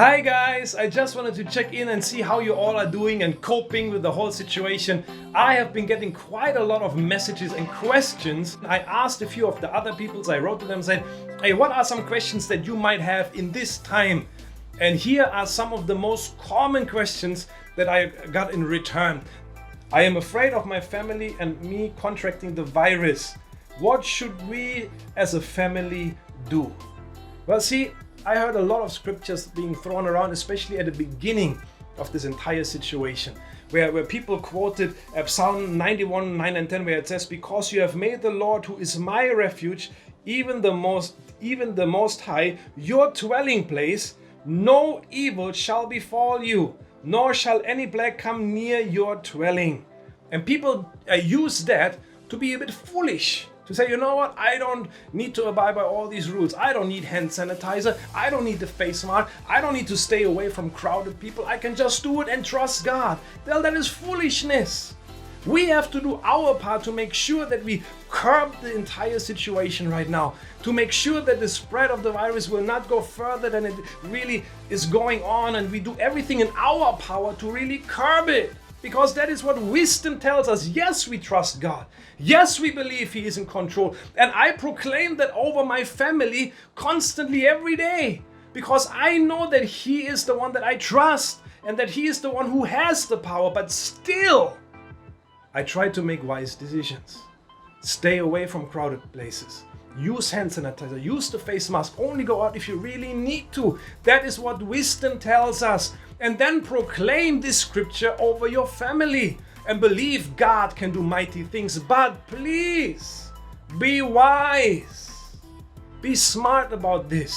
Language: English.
Hi guys, I just wanted to check in and see how you all are doing and coping with the whole situation. I have been getting quite a lot of messages and questions. I asked a few of the other people, I wrote to them saying, hey, what are some questions that you might have in this time? And here are some of the most common questions that I got in return. I am afraid of my family and me contracting the virus. What should we as a family do? Well, see, I heard a lot of scriptures being thrown around, especially at the beginning of this entire situation, where people quoted Psalm 91, 9 and 10, where it says, because you have made the Lord, who is my refuge, even the most high, your dwelling place, no evil shall befall you, nor shall any plague come near your dwelling. And people use that to be a bit foolish. To say, you know what, I don't need to abide by all these rules. I don't need hand sanitizer. I don't need the face mask. I don't need to stay away from crowded people. I can just do it and trust God. Well, that is foolishness. We have to do our part to make sure that we curb the entire situation right now. To make sure that the spread of the virus will not go further than it really is going on. And we do everything in our power to really curb it. Because that is what wisdom tells us. Yes, we trust God. Yes, we believe He is in control. And I proclaim that over my family constantly every day. Because I know that He is the one that I trust and that He is the one who has the power. But still, I try to make wise decisions. Stay away from crowded places. Use hand sanitizer. Use the face mask. Only go out if you really need to. That is what wisdom tells us. And then proclaim this scripture over your family and believe God can do mighty things. But please be wise. Be smart about this.